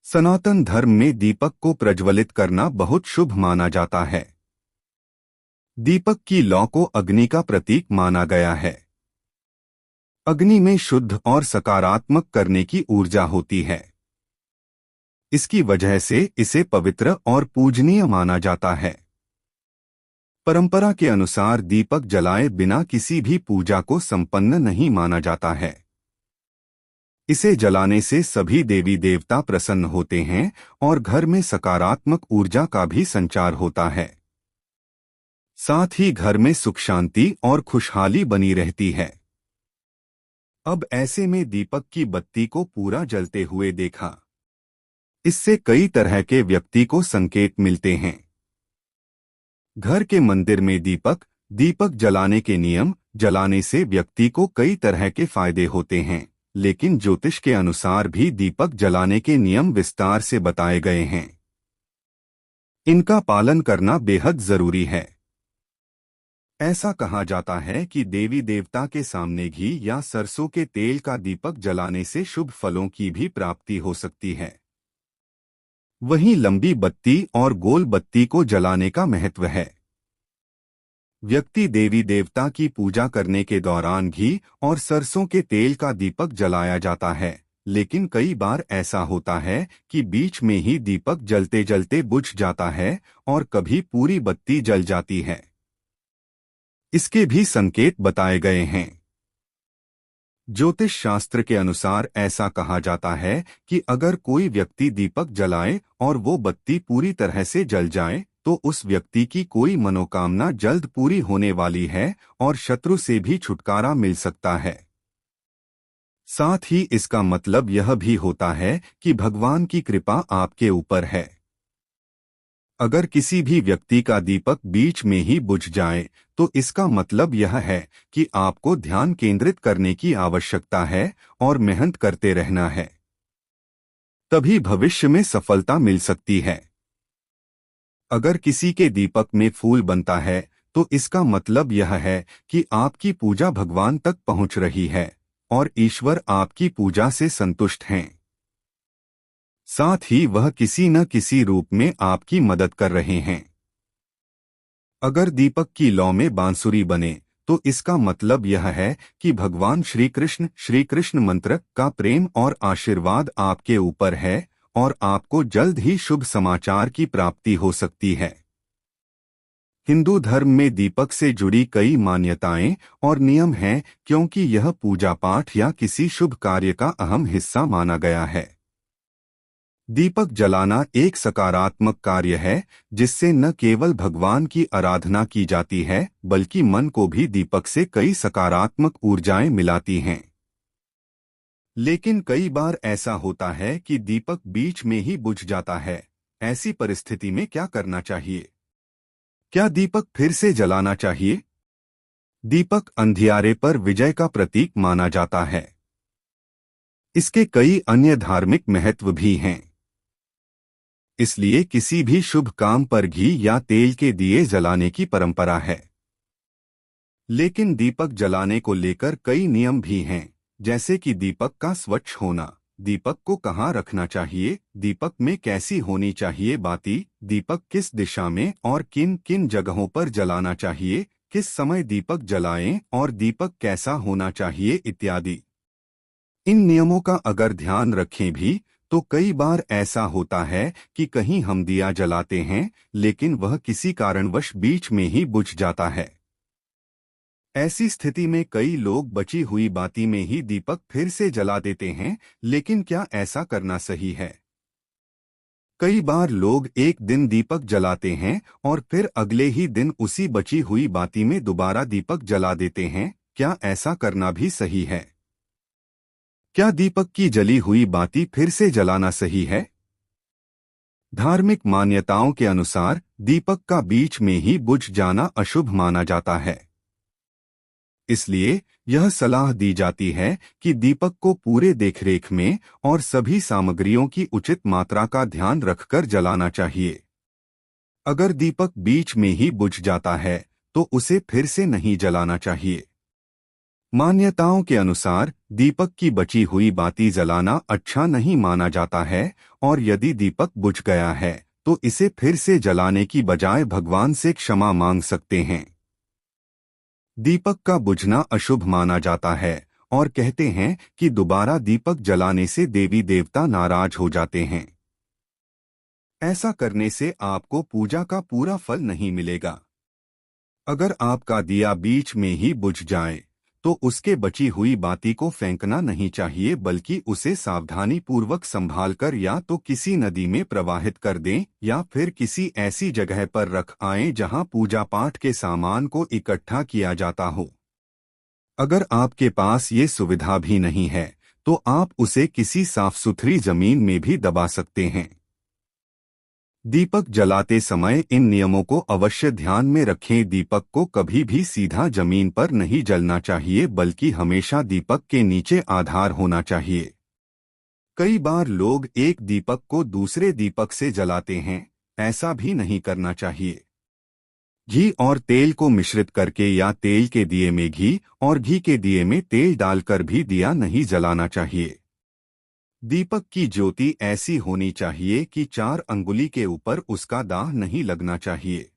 सनातन धर्म में दीपक को प्रज्वलित करना बहुत शुभ माना जाता है। दीपक की लौ को अग्नि का प्रतीक माना गया है। अग्नि में शुद्ध और सकारात्मक करने की ऊर्जा होती है। इसकी वजह से इसे पवित्र और पूजनीय माना जाता है। परंपरा के अनुसार दीपक जलाए बिना किसी भी पूजा को संपन्न नहीं माना जाता है। इसे जलाने से सभी देवी देवता प्रसन्न होते हैं और घर में सकारात्मक ऊर्जा का भी संचार होता है। साथ ही घर में सुख शांति और खुशहाली बनी रहती है। अब ऐसे में दीपक की बत्ती को पूरा जलते हुए देखा। इससे कई तरह के व्यक्ति को संकेत मिलते हैं। घर के मंदिर में दीपक जलाने के नियम। जलाने से व्यक्ति को कई तरह के फायदे होते हैं, लेकिन ज्योतिष के अनुसार भी दीपक जलाने के नियम विस्तार से बताए गए हैं। इनका पालन करना बेहद जरूरी है। ऐसा कहा जाता है कि देवी देवता के सामने घी या सरसों के तेल का दीपक जलाने से शुभ फलों की भी प्राप्ति हो सकती है। वहीं लंबी बत्ती और गोल बत्ती को जलाने का महत्व है। व्यक्ति देवी देवता की पूजा करने के दौरान घी और सरसों के तेल का दीपक जलाया जाता है, लेकिन कई बार ऐसा होता है कि बीच में ही दीपक जलते जलते बुझ जाता है और कभी पूरी बत्ती जल जाती है। इसके भी संकेत बताए गए हैं। ज्योतिष शास्त्र के अनुसार ऐसा कहा जाता है कि अगर कोई व्यक्ति दीपक जलाए और वो बत्ती पूरी तरह से जल जाए तो उस व्यक्ति की कोई मनोकामना जल्द पूरी होने वाली है और शत्रु से भी छुटकारा मिल सकता है। साथ ही इसका मतलब यह भी होता है कि भगवान की कृपा आपके ऊपर है। अगर किसी भी व्यक्ति का दीपक बीच में ही बुझ जाए तो इसका मतलब यह है कि आपको ध्यान केंद्रित करने की आवश्यकता है और मेहनत करते रहना है। तभी भविष्य में सफलता मिल सकती है। अगर किसी के दीपक में फूल बनता है तो इसका मतलब यह है कि आपकी पूजा भगवान तक पहुंच रही है और ईश्वर आपकी पूजा से संतुष्ट हैं। साथ ही वह किसी न किसी रूप में आपकी मदद कर रहे हैं। अगर दीपक की लौ में बांसुरी बने तो इसका मतलब यह है कि भगवान श्री कृष्ण मंत्र का प्रेम और आशीर्वाद आपके ऊपर है और आपको जल्द ही शुभ समाचार की प्राप्ति हो सकती है। हिंदू धर्म में दीपक से जुड़ी कई मान्यताएं और नियम हैं, क्योंकि यह पूजा पाठ या किसी शुभ कार्य का अहम हिस्सा माना गया है। दीपक जलाना एक सकारात्मक कार्य है, जिससे न केवल भगवान की आराधना की जाती है बल्कि मन को भी दीपक से कई सकारात्मक ऊर्जाएं मिलाती हैं। लेकिन कई बार ऐसा होता है कि दीपक बीच में ही बुझ जाता है। ऐसी परिस्थिति में क्या करना चाहिए? क्या दीपक फिर से जलाना चाहिए? दीपक अंधियारे पर विजय का प्रतीक माना जाता है। इसके कई अन्य धार्मिक महत्व भी हैं। इसलिए किसी भी शुभ काम पर घी या तेल के दिए जलाने की परंपरा है। लेकिन दीपक जलाने को लेकर कई नियम भी हैं, जैसे कि दीपक का स्वच्छ होना, दीपक को कहाँ रखना चाहिए, दीपक में कैसी होनी चाहिए बाती, दीपक किस दिशा में और किन किन जगहों पर जलाना चाहिए, किस समय दीपक जलाएं और दीपक कैसा होना चाहिए इत्यादि। इन नियमों का अगर ध्यान रखें भी तो कई बार ऐसा होता है कि कहीं हम दिया जलाते हैं लेकिन वह किसी कारणवश बीच में ही बुझ जाता है। ऐसी स्थिति में कई लोग बची हुई बाती में ही दीपक फिर से जला देते हैं, लेकिन क्या ऐसा करना सही है? कई बार लोग एक दिन दीपक जलाते हैं और फिर अगले ही दिन उसी बची हुई बाती में दोबारा दीपक जला देते हैं। क्या ऐसा करना भी सही है? क्या दीपक की जली हुई बाती फिर से जलाना सही है? धार्मिक मान्यताओं के अनुसार दीपक का बीच में ही बुझ जाना अशुभ माना जाता है। इसलिए यह सलाह दी जाती है कि दीपक को पूरे देखरेख में और सभी सामग्रियों की उचित मात्रा का ध्यान रखकर जलाना चाहिए। अगर दीपक बीच में ही बुझ जाता है तो उसे फिर से नहीं जलाना चाहिए। मान्यताओं के अनुसार दीपक की बची हुई बाती जलाना अच्छा नहीं माना जाता है और यदि दीपक बुझ गया है तो इसे फिर से जलाने की बजाय भगवान से क्षमा मांग सकते हैं। दीपक का बुझना अशुभ माना जाता है और कहते हैं कि दोबारा दीपक जलाने से देवी देवता नाराज हो जाते हैं। ऐसा करने से आपको पूजा का पूरा फल नहीं मिलेगा। अगर आपका दिया बीच में ही बुझ जाए तो उसके बची हुई बाती को फेंकना नहीं चाहिए, बल्कि उसे सावधानी पूर्वक संभालकर या तो किसी नदी में प्रवाहित कर दें या फिर किसी ऐसी जगह पर रख आएं जहां पूजा पाठ के सामान को इकट्ठा किया जाता हो। अगर आपके पास ये सुविधा भी नहीं है तो आप उसे किसी साफ सुथरी जमीन में भी दबा सकते हैं। दीपक जलाते समय इन नियमों को अवश्य ध्यान में रखें। दीपक को कभी भी सीधा जमीन पर नहीं जलना चाहिए, बल्कि हमेशा दीपक के नीचे आधार होना चाहिए। कई बार लोग एक दीपक को दूसरे दीपक से जलाते हैं, ऐसा भी नहीं करना चाहिए। घी और तेल को मिश्रित करके या तेल के दिए में घी और घी के दिए में तेल डालकर भी दिया नहीं जलाना चाहिए। दीपक की ज्योति ऐसी होनी चाहिए कि 4 अंगुली के ऊपर उसका दाग नहीं लगना चाहिए।